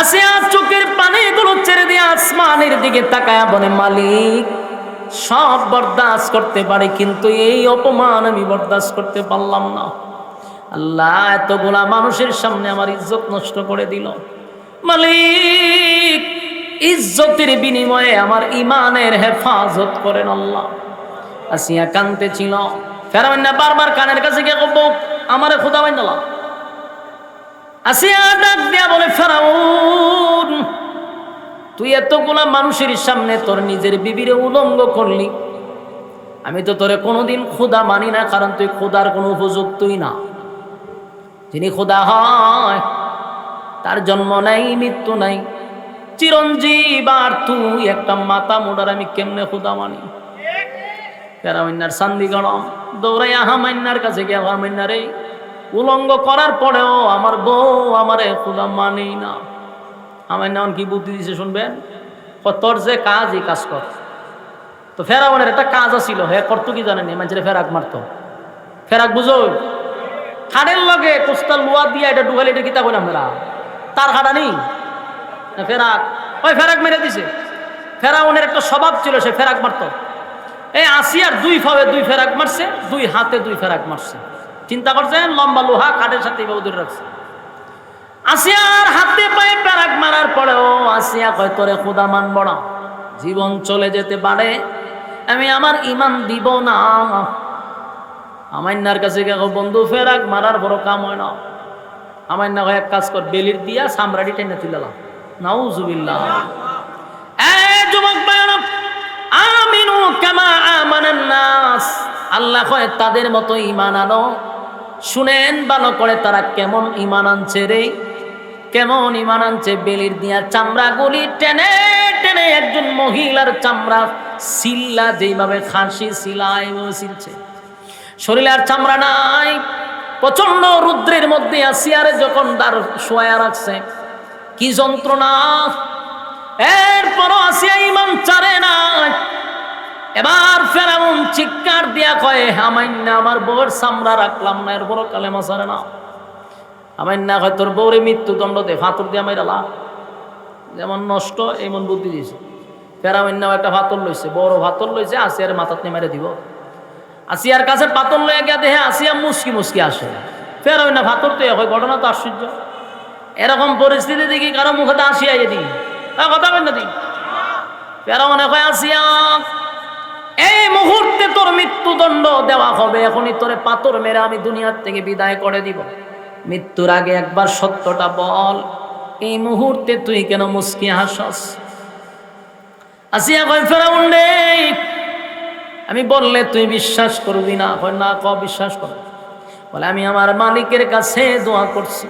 আসিয়া চোখের পানিগুলো ছেড়ে দিয়ে আসমানের দিকে তাকায়া বলে, মালিক, সব বরদাস্ত করতে পারি, কিন্তু এই অপমান আমি বরদাস্ত করতে পারলাম না। আল্লাহ, এতগুলা মানুষের সামনে আমার ইজ্জত নষ্ট করে দিল। মালিক, ইজ্জতের বিনিময়ে আমার ইমানের হেফাজত করেন আল্লাহ। আসিয়া কানতে ছিল। ফেরাউন না বারবার কানের কাছে গিয়ে কব, আমারে খোদা বাইনালা। আসিয়া ডাক দিয়া বলে, ফেরাউন, তুই এতগুলা মানুষের সামনে তোর নিজের বিবিরে উলঙ্গ করলি। আমি তো তোরে কোনোদিন খোদা মানি না, কারণ তুই খোদার কোনো উপযুক্তই না। যিনি খোদা হয় তার জন্ম নাই, মৃত্যু নাই, চিরঞ্জীব, আর তুই একটা মাথা মোড়ার আমি কেমনে খোদা মানি? ফেরাউন্নার সান্দি গরম, দৌড়াইয়া হামান্নার কাছে গিয়ে, হামান্নারে, উলঙ্গ করার পরেও আমার বউ আমারে খোদা মানেই না। হামান্না কি বুদ্ধি দিছে শুনবেন? তোর যে কাজ, এই কাজ কর। তো ফেরাউনের একটা কাজ আছিল, হ্যাঁ করতো কি জানেন? মানুষের ফেরাক মারতো। ফেরাক বুঝো? খাড়ের লগে কোস্টাল লোয়া দিয়া এটা ডুবাইলে এটা কিতা কইলাম আমরা, তার খাড়া নেই ফেরাক, ওই ফেরাক মেরে দিছে। ফেরাউনের একটা স্বভাব ছিল, সে ফেরাক মারতো। এই আসিয়ার দুই ফাবে দুই ফেরাক মারছে, দুই হাতে দুই ফেরাক মারছে। চিন্তা করছেন? লম্বা লোহা কাঠের সাথে এইভাবে ধরে রাখছে। আসিয়ার হাতে পায়ে ফেরাক মারার পরেও আসিয়া কয়, তোরে খোদা মানব না, জীবন চলে যেতে পারে, আমি আমার ইমান দিব না। আমান্নার কাছে গেল, বন্ধু, ফেরাক মারার বড় কাম হয় না। আমান্না কয়, এক কাজ কর, বেলির দিয়া সামরাডি টেনে তুললাম। নাউজুবিল্লাহ। যুবক ভাইরা, আমিনু কামা আমানান নাস, আল্লাহ কয় তাদের মতো ঈমান আনো। শুনেন ভালো করে, তারা কেমন ঈমান আনছে রে, কেমন ঈমান আনছে? বেলির দিয়া চামড়াগুলি টেনে টেনে একজন মহিলার চামড়া সিল্লা যেইভাবে খাসি সিলাই সিলছে, শরীরে আর চামড়া নাই। প্রচন্ড রুদ্রের মধ্যে আসিয়ারে যখন তার শোয়া রাখছে, কি যন্ত্রণা! এরপরও আসিয়া ইমান ছাড়ে না। এবার ফেরাউন চিৎকার দিয়া কয়, হামাইন্না, আমার বউয়ের চামড়া রাখলাম না, এরপরও কালেমা ছাড়ে না। হামাইন্না কয়, তোর বউরে মৃত্যুদণ্ড দে, ফাতর দিয়া মাইরালা। যেমন নষ্ট এমন বুদ্ধি দিয়েছে। ফেরাউন্নাও একটা ফাতর লইছে, বড় ফাতর লইছে, আসিয়ার মাথাত মেরে দিব। আসিয়ার কাছে পাথর লয়ে গিয়া দেখে আসিয়া মুসকি মুসকি আসে। ফেরাউন ফাতর তো হয়, ঘটনা তো আশ্চর্য। এরকম পরিস্থিতি দেখি কারো মুখে তো আসিয়া যদি কথা বল না দিই। ফেরাউন কয়, আসিয়া, এই মুহূর্তে তোর মৃত্যুদণ্ড দেওয়া হবে, এখনই তোরে পাথর মেরে আমি দুনিয়ার থেকে বিদায় করে দিব। মৃত্যুর আগে একবার সত্যটা বল, এই মুহূর্তে তুই কেন মুসকি হাসস? আসিয়া কয়, ফেরাউন রে, আমি বললে তুই বিশ্বাস করবি না। না, বিশ্বাস কর। বলে, আমি আমার মালিকের কাছে দোয়া করছি,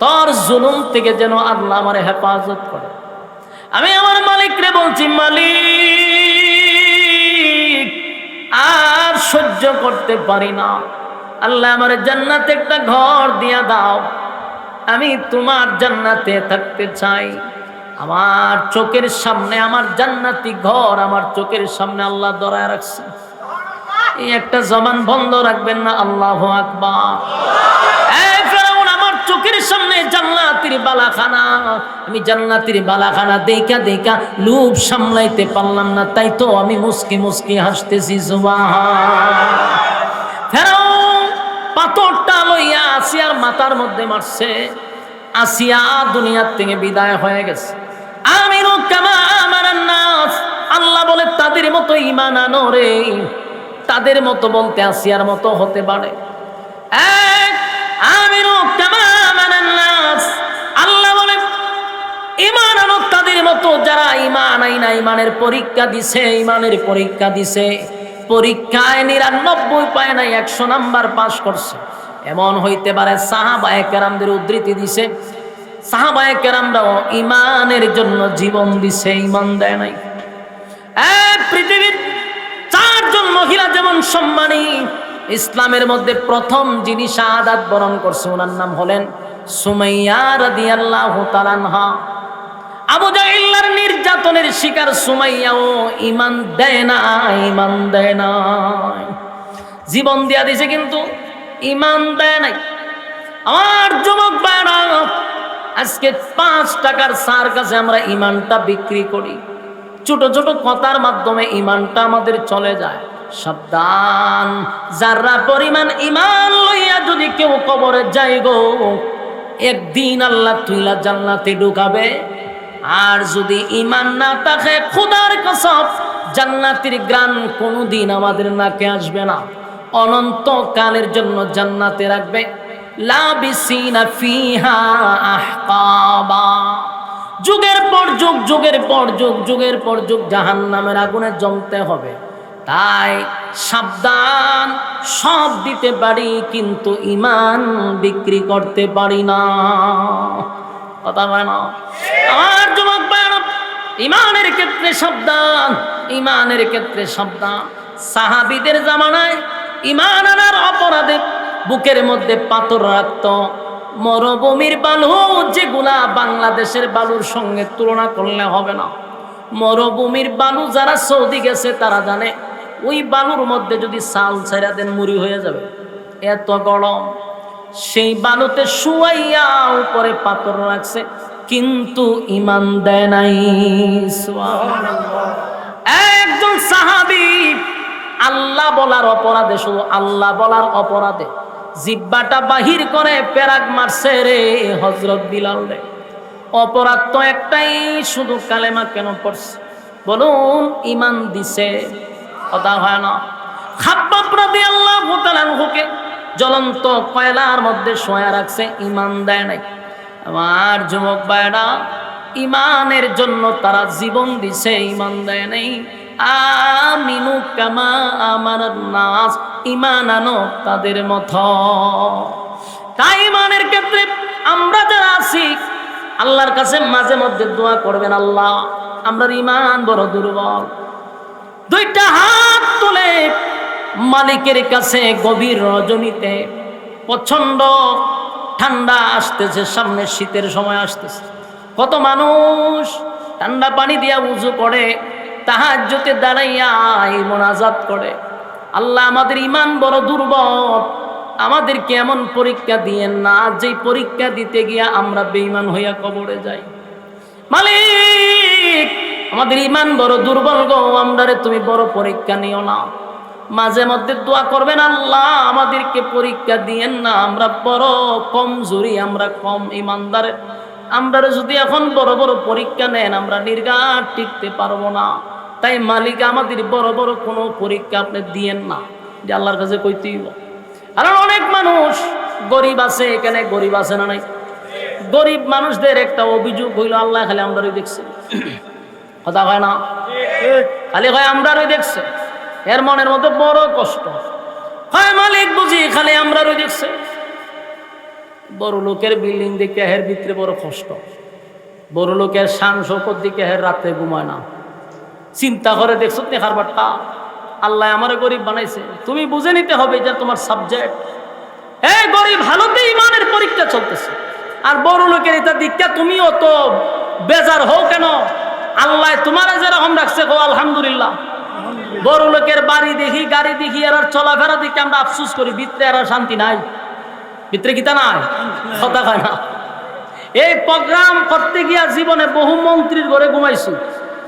তোর জুলুম থেকে যেন আল্লাহ আমার হেফাজত করে। আমি আমার মালিকরে বলছি, মালিক, আর সহ্য করতে পারি না, আল্লাহ আমার জান্নাতে একটা ঘর দিয়া দাও, আমি তোমার জান্নাতে থাকতে চাই। আমার চোখের সামনে আমার জান্নাতি ঘর আমার চোখের সামনে আল্লাহ ধরায় রাখছে। এই একটা জবান বন্ধ রাখবেন না, আল্লাহু আকবার। এই ফেরাউন, আমার চোখের সামনে জান্নাতের বালাখানা, আমি জান্নাতের বালাখানা দেখা দেখা লোভ সামলাইতে পারলাম না, তাই তো আমি মুস্কি মুস্কি হাসতেছি। সুবহান। ফেরাউন পাথরটা লইয়া আসিয়ার মাথার মধ্যে মারছে। আসিয়া দুনিয়ার থেকে বিদায় হয়ে গেছে। আমিনু কামা আমানান নাস, আল্লাহ বলে তাদের মতো ঈমান আনো রে। তাদের মতো বলতে আসিয়ার মতো হতে পারে। আমিনু কামা আমানান নাস, আল্লাহ বলে ঈমান আনো তাদের মতো যারা ঈমান আইনা ঈমানের পরীক্ষা দিছে, ঈমানের পরীক্ষা দিছে, পরীক্ষায় 99 পায় নাই, 100 নাম্বার পাস করছে। এমন হইতে পারে সাহাবায়ে কেরামদের উদ্ধৃতি দিছে, সাহাবায়ে কেরামরাও ঈমানের জন্য জীবন দিছে, ঈমান দেয় নাই। পৃথিবীর 4 জন মহিলা যেমন সম্মানী, ইসলামের মধ্যে প্রথম যিনি শাহাদাত বরণ করছে ওনার নাম হলেন সুমাইয়া রাদিয়াল্লাহু তাআলা আনহা। আবু জাহলের নির্যাতনের শিকার সুমাইয়াও ঈমান দেয় না, ঈমান দেয় না, জীবন দিয়া দিছে কিন্তু ঈমান দেয় নাই। আমার যুবক ভাইরা, আজকে 5 টাকার চার কাছে আমরা ইমানটা বিক্রি করি, ছোট ছোট কথার মাধ্যমে ইমানটা আমাদের চলে যায়। সাবধান, যারা পরিমাণ ইমান লইয়া যদি কেউ কবরে যায় গো, একদিন আল্লাহ তুইলা জান্নাতে ঢুকাবে। আর যদি ইমান না থাকে, খোদার কসম জান্নাতের গ্রান কোনোদিন আমাদের নাকে আসবে না। অনন্ত কালের জন্য জান্নাতে রাখবে। লাবিসিনা ফিহা আহকাবা, যুগের পর যুগ, যুগের পর যুগ, যুগের পর যুগ জাহান্নামের আগুনে জ্বলতে হবে। তাই সাবধান, সব দিতে পারি কিন্তু ইমান বিক্রি করতে পারি না। কথা হয় না? আমার যুবক ভাইরা, ইমানের ক্ষেত্রে সাবধান, ইমানের ক্ষেত্রে সাবধান। সাহাবীদের জামানায় ইমান আনার অপরাধে বুকের মধ্যে পাথর রাখত। মরুভূমির বালু যেগুলা বাংলাদেশের বালুর সঙ্গে তুলনা করলে হবে না। মরুভূমির বালু যারা সৌদি গেছে তারা জানে, ওই বালুর মধ্যে যদি চাল ছেড়া দেন মুড়ি হয়ে যাবে, এত গরম। সেই বালুতে শুয়াইয়া উপরে পাথর রাখছে, কিন্তু ইমান দেয় নাই। একজন সাহাবী আল্লাহ বলার অপরাধে, শুধু আল্লাহ বলার অপরাধে জিব্বাটা বাহির করে পেরাক মারছে রে হযরত বিলাল রে। অপরাধ তো একটাই, শুধু কালেমা কেন পড়ছে বলুন? ইমান দিছে। কথা হয় না? খাব্বাব রাদিয়াল্লাহু তাআলা আনহুকে জ্বলন্ত কয়লার মধ্যে শোয়া রাখছে, ইমান দেয় নাই। আমার যুবক ভাইরা, ইমানের জন্য তারা জীবন দিছে, ইমান দেয় নাই। আমিনু কামা আমানান নাস, ইমান আনো তাদের মতো। তাই ইমানের ক্ষেত্রে আমরা যারা আছি, আল্লাহর কাছে মাঝে মধ্যে দোয়া করবেন, আল্লাহ আমরা ইমান বড় দুর্বল। দুইটা হাত তুলে মালিকের কাছে গভীর রজনীতে, প্রচন্ড ঠান্ডা আসতেছে, সামনে শীতের সময় আসতেছে, কত মানুষ ঠান্ডা পানি দিয়া উযু করে, তাহাজ্জুদে দাঁড়াইয়া এই মোনাজাত করে, আল্লাহ আমাদের ইমান বড় দুর্বল, আমাদেরকে এমন পরীক্ষা দিয়েন না যেই পরীক্ষা দিতে গিয়া আমরা বেঈমান হইয়া কবরে যাই। মালিক আমাদের ইমান বড় দুর্বল গো, আমরারে তুমি বড় পরীক্ষা নিও না। মাঝে মধ্যে দোয়া করবেন, আল্লাহ আমাদেরকে পরীক্ষা দিয়েন না, আমরা বড় কমজোরি, আমরা কম ইমানদার, আমরা যদি এখন বড় বড় পরীক্ষা নেন আমরা নির্ঘাত টিকতে পারবো না। তাই মালিক আমাদের বড় বড় কোনো পরীক্ষা আপনি দিয়েন না, যে আল্লাহর কাছে কইতেই। কারণ অনেক মানুষ গরিব আছে, এখানে গরিব আছে না নাই? গরিব মানুষদের একটা অভিযোগ হইল, আল্লাহ খালি আমরাই দেখছে। কথা হয় না? খালি হয় আমরাই দেখছে, এর মনের মধ্যে বড় কষ্ট হয়। মালিক বুঝি খালি আমরাই দেখছে। বড় লোকের বিল্ডিং দেখে হের ভিতরে বড় কষ্ট, বড় লোকের শান শৌকত দিকে হের রাতে ঘুমায় না, চিন্তা করে দেখছো নি খারবারটা, আল্লাহ আমার গরিব বানাইছে, তুমি বুঝে নিতে হবে যে তোমার সাবজেক্ট। এই গরিব হালতে ইমানের পরীক্ষা চলতেছে, আর বড় লোকের এটা দিকটা তুমি অত বেজার হও কেন? আল্লাহ তোমার যেরকম রাখছে গো আলহামদুলিল্লাহ। বড় লোকের বাড়ি দেখি, গাড়ি দেখি, আর চলাফেরা দেখি আমরা আফসোস করি, ভিতরে আর শান্তি নাই, ভিতরে কিতা নাই। কথা হয় না? এই প্রোগ্রাম করতে গিয়া জীবনে বহু মন্ত্রীর ঘরে ঘুমাইছি,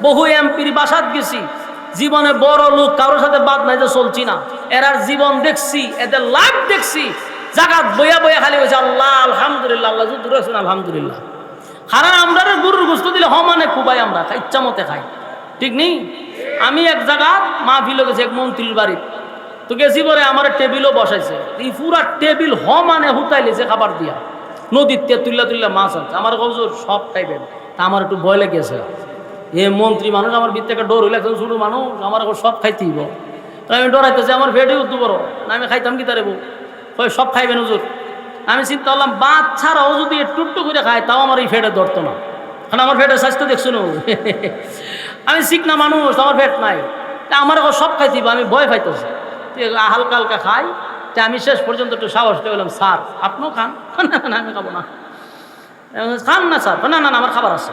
বহু এমপির বাসাত গেছি, জীবনে বড় লোক কারোর সাথে বাদ নাই যে চলছি না, এরার জীবন দেখছি, এদের লাইফ দেখছি, জাগাত বইয়া বইয়া খালি হয়েছে আল্লাহ আলহামদুলিল্লাহ, আল্লাহ দূরে আছেন আলহামদুলিল্লাহ। কারণ আমরা গরুর গোস্ত দিলে হমানে খুবাই, আমরা ইচ্ছা মতে খাই, ঠিক নেই? আমি এক জায়গা মাহফিলে গেছি এক মন্ত্রীর বাড়ি, তো গেছি পরে আমার টেবিলও বসাইছে, এই পুরা টেবিল মানে হুতাইলেছে খাবার দিয়া, নদীর তে তুল্লা তুল্লা মাছ আছে, আমার গজর সব খাইবেন। তা আমার একটু ভয় লেগেছে, এ মন্ত্রী মানুষ, আমার ভিতরে একটা ডর হইলে, একজন ছোট মানুষ, আমার সব খাইতেইব। তো আমি ডরাইতেছি, আমার ফেটে উঠতে বড় না, আমি খাইতাম কি তারে বউ সব খাইবেন হুজুর। আমি চিন্তা করলাম বাদ ছাড়াও যদি একটু একটু করে খায় তাও আমার এই ফেটে ধরতো না, কারণ আমার ফেটের স্বাস্থ্য দেখছো না, আমি শিখনা মানুষ, আমার ফেট নাই, আমার সব খাইতেইব, আমি ভয় পাইতেছি, হালকা হালকা খাই। তা আমি শেষ পর্যন্ত একটু সাহস দিয়ে বললাম, স্যার আপনিও খান? না আমি খাবো না। খান না স্যার? না না আমার খাবার আছে।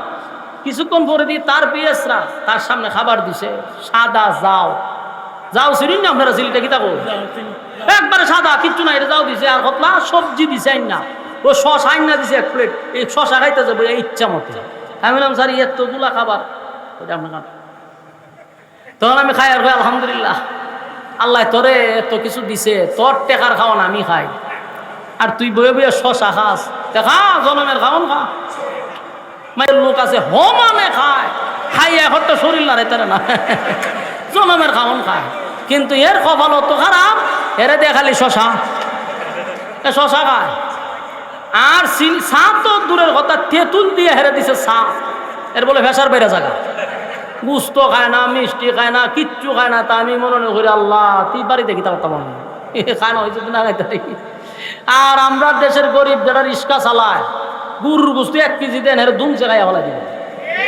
কিছুক্ষণ পরে দিয়ে তার পিএসরা তার সামনে খাবার দিছে, সাদা যাও যাও চিনি না আপনারা, চিলিটা কি থাকো একবারে সাদা, কিচ্ছু না, এটা যাও দিছে, আর হতলা সবজি দিছে না, ও শশা আইনা দিছে এক প্লেট, এই শশা খাইতে যাবো এই ইচ্ছা মতো। আমি বললাম স্যার এতগুলা খাবার আপনার খান। তখন আমি খাই আর ভাই আলহামদুলিল্লাহ, আল্লাহ তোরে এত কিছু দিছে, তোর টেকার খাওয়ান আমি খাই, আর তুই বয়ে বয়ে শশা খাস, খা জনমের খাওয়ান খা। মায়ের লোক আছে মানে খায়, খাই এখন তো শরীর না রে তারা না জনমের খাওয়ান খায়, কিন্তু এর কপাল তো খারাপ, এরে দেখালি শশা শশা খায়। আর চা তো দূরের কথা, তেঁতুল দিয়ে হেরে দিছে চা, এর বলে ভেসার বেড়ে জায়গা, গুস্ত খায় না, মিষ্টি খায় না, কিচ্ছু খায় না। তা আমি মনে করি আল্লাহ তুই বাড়ি দেখি তার মনে খায় না হয়েছে না খাইতে। আর আমরা দেশের গরিব যারা রিক্সা চালায়, গুরুর বস্তু 1 কেজি দেন, এর দুমছে খাইয়া ফেলা দিব,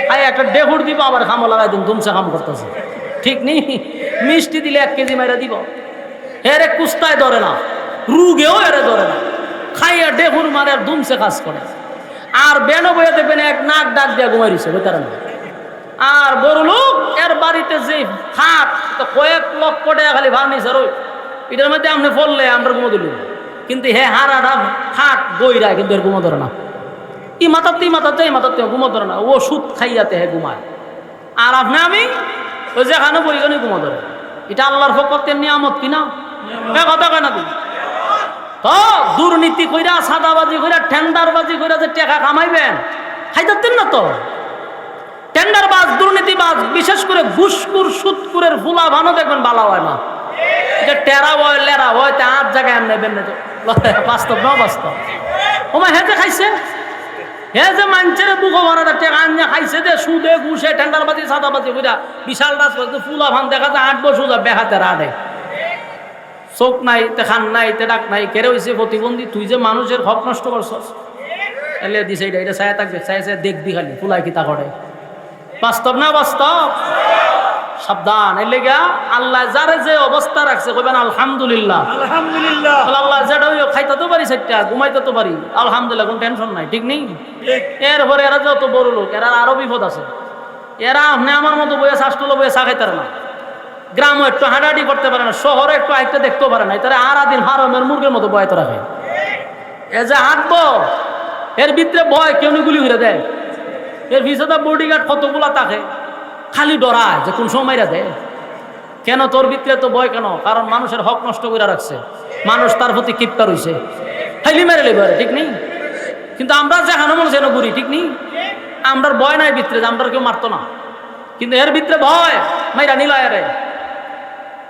খাই একটা ডেহুর দিব, আবার খামো লাগাই দিন, দুমছে খাম করতেছে, ঠিক নেই। মিষ্টি দিলে 1 কেজি মাইরা দিব, এরে কুস্তায় ধরে না, রুগেও এরে ধরে না, খাইয়া ডেহুর মারে আর দুমছে কাজ করে। আর বেনো বইয়া দেখবেন এক নাক ডাক দিয়া ঘুমাই দিচ্ছে বেতারা না। আর বড় লোক, এর বাড়িতে যে খাট কয়েক লক্ষ টাকা খালি ফার্নিচার, ওই এটার মধ্যে আপনি পড়লে আমরা ঘুমো দিল, কিন্তু হে হারাটা খাট বইরা, কিন্তু এর ঘুমো ধরে না। ই মাথাতে ঘুমো ধরে না, ওষুধ খাইয়াতে হে ঘুমায়। আর আপনি আমি ওই যেখানে বইখানে ঘুমো ধরে। এটা আল্লাহর ফকতের নিয়ামত কিনা? কথা কয় না তুই তো দুর্নীতি কইরা, সাদাবাজি কইরা, টেন্ডারবাজি কইরা যে টাকা কামাইবেন, খাইতেন না তো। টেন্ডারবাজ, দুর্নীতিবাজ, বিশেষ করে ঘুষখোর সুদখোরের ফুলা ভানো দেখবেন বালা হয় না, যে টেরা হয় লেরা হয়, তে 8 জায়গায় এমনি বেমনে বাস্তব না বাস্তব। ওমা হেতে খাইছে, হে যে মানুষের বুকো ভরাটা টাকা আনিয়া খাইছে, যে সুদে ঘুষে টেন্ডারবাজি সাদাবাজি কইরা বিশাল রাজপথে ফুলা ভান দেখা যায় 8 বছর বেহাতে রাডে, চোখ নাই, তে খান নাই, তে ডাক নাই, কেড়ে হয়েছে প্রতিবন্ধী। তুই যে মানুষের হক নষ্ট করছস, এলে দিছে এটা ছায়া থাকবে, ছায়া ছায়া দেখবি খালি ফুলাই কিতা করে। বাস্তব না বাস্তব? সাবধান। এর লেগা আল্লাহ যারে যে অবস্থা রাখছে কইবেন আলহামদুলিল্লাহ, আলহামদুলিল্লাহ। আল্লাহ যেটা খাইতে তো পারি, সেটা ঘুমাইতে তো পারি, আলহামদুলিল্লাহ, কোনো টেনশন নাই, ঠিক নেই। এরপরে এরা যত বড় লোক, এরা আরো বিপদ আছে। এরা আপনি আমার মতো বইয়ে শাসটুলো বইয়ে চা খাইতে না, গ্রামও একটু হাঁটাহাঁটি করতে পারে না, শহরে একটু আইতে দেখতেও পারে না, তারা আরাদিন হারমের মুরগের মতো বয়তে রাখে। এ যে হাঁটবো, এর ভিতরে ভয়, কেউ গুলি ঘুরে দেয়, এর ভিতরে বডিগার্ড কতগুলা থাকে, খালি ডরায় যে কোন সময় দেয়। কেন তোর ভিতরে তো ভয় কেন? কারণ মানুষের হক নষ্ট করে রাখছে, মানুষ তার প্রতি কিপ্তা রয়েছে, খাইলি মেরে লেবে, ঠিক নেই। কিন্তু আমরা যেখানে মনে যেন ঘুরি, ঠিক নেই, আমরার ভয় নাই ভিতরে, আমরা কেউ মারতো না, কিন্তু এর ভিতরে ভয়, মাইরা নিলায়।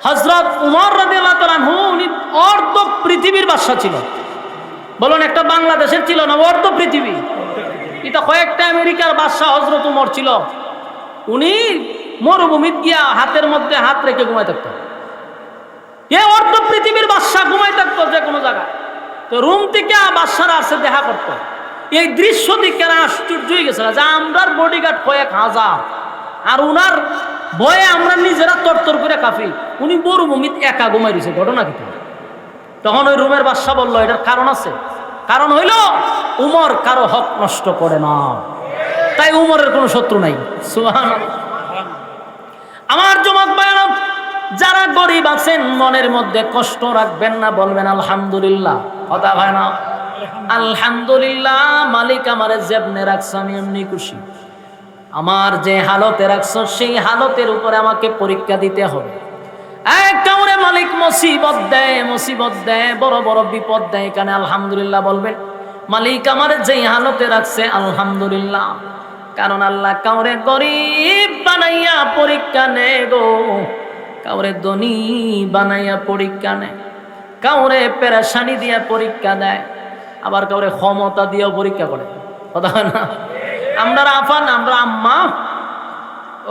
হযরত উমর রাদিয়াল্লাহু তাআলা আনহু, উনি অর্ধ পৃথিবীর বাদশা ছিল। বলুন, একটা বাংলাদেশের ছিল না, অর্ধ পৃথিবী। এটা কয়েকটা আমেরিকার বাদশা হযরত উমর ছিল। উনি মরুভূমিত গিয়া হাতের মধ্যে হাত রেখে ঘুমাই থাকতো। এ অর্ধ পৃথিবীর বাদশা ঘুমাই থাকতো যে কোনো জায়গায়। তো রুম থেকে বাদশারা আসে দেখা করতো। এই দৃশ্য দেখে আশ্চর্য হয়ে গেছিল যে আমরার বডিগার্ড কয়েক হাজার, আর উনার ভয়ে আমরা নিজেরা তরতর করে কাঁপি। উনি মরুভূমিত একা ঘুমাই দিয়েছে, ঘটনা কি? তখন ওই রুমের বাদশা বলল, এটার কারণ আছে। কারণ হইল উমর কারো হক নষ্ট করে না, তাই উমরের কোনো শত্রু নাই। সুবহানাল্লাহ। আমার জমাত বায়ান, যারা গরিব আছেন মনের মধ্যে কষ্ট রাখবেন না, বলবেন আলহামদুলিল্লাহ। কথা হয় না? আলহামদুলিল্লাহ, মালিক আমারে যেমনে রাখছে আমি এমনি খুশি। আমার যে হালতে রাখছো সেই হালতের উপরে আমাকে পরীক্ষা দিতে হবে। কাউরে মালিক মুসিবত দেয়, বড় বড় বিপদ দেয়, এখানে আলহামদুলিল্লাহ বলবেন। মালিক আমার যেই হালতে রাখছে আলহামদুলিল্লাহ। কারণ আল্লাহ কাউরে গরিব বানাইয়া পরীক্ষা নেয় গো, কাউরে ধনী বানাইয়া পরীক্ষা নেয়, কাউরে পেরেশানি দিয়া পরীক্ষা দেয়, আবার কাউরে ক্ষমতা দিয়েও পরীক্ষা করে। কথা না? আমরা আফান, আমরা আম্মা,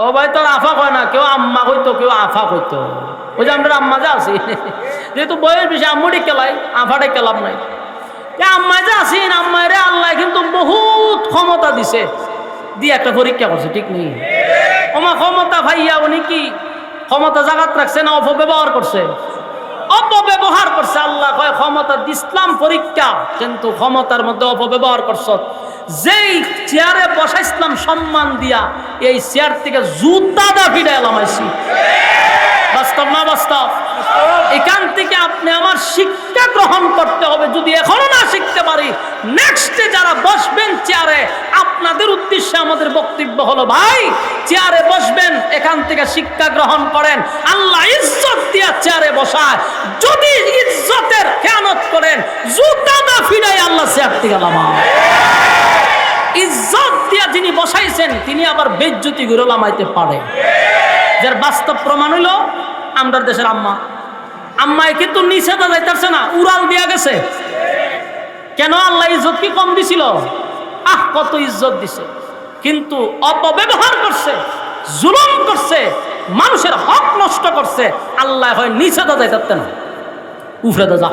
ও ভাই তোর আফা কয় না, কেউ আম্মা কইতো, কেউ আফা কইতো। ওই যে আমরা আম্মা যা আছি, যেহেতু বয়স বেশি আম্মুটি কেলাই, আফাটা কেলাম নাই। আম্মা যা আছেন, আম্মারে আল্লাহ কিন্তু বহুত ক্ষমতা দিছে, দিয়ে একটা পরীক্ষা করছে, ঠিক নেই? ওমা ক্ষমতা ভাইয়া উনি কি ক্ষমতা জাগাত রাখছে না অপব্যবহার করছে? অপব্যবহার করছে। আল্লাহ কয় ক্ষমতা দিসলাম পরীক্ষা, কিন্তু ক্ষমতার মধ্যে অপব্যবহার করছ। যেই চেয়ারে বসাইছিলাম সম্মান দিয়া, এই চেয়ার থেকে জুতা দা ফিরে এলাম আইছি। বাস্তব না বাস্তব? এখান থেকে আপনি আমার শিক্ষা গ্রহণ করতে হবে। যদি এখনো না শিখতে পারি, নেক্সটে যারা বসবেন চেয়ারে, আপনাদের উদ্দেশ্যে আমাদের বক্তব্য হলো, ভাই চেয়ারে বসবেন, এখান থেকে শিক্ষা গ্রহণ করেন। আল্লাহ ইজ্জত দিয়া চেয়ারে বসায়, যদি ইজ্জতের খেয়ানত করেন, জুতা না ফিরাই আল্লাহ চেয়ার থেকে নামায়। ইজ্জত দিয়া যিনি বসাইছেন তিনি আবার বেজ্জতি করে নামাইতে পারে। যার বাস্তব প্রমাণ হইল আমরা দেশের আম্মায় কিন্তু নিচে তো যাইতেছে না, উড়াল দিয়া গেছে। কেন? আল্লাহ ইজ্জত কি কম দিছিল? কত ইজ্জত দিছে, কিন্তু অপব্যবহার করছে, জুলুম করছে, মানুষের হক নষ্ট করছে। আল্লাহ হয় নিচে তো যাইতে না, উফরে তো যা,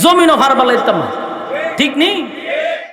জমিনও ভার বালাইতাম না। ঠিক নেই?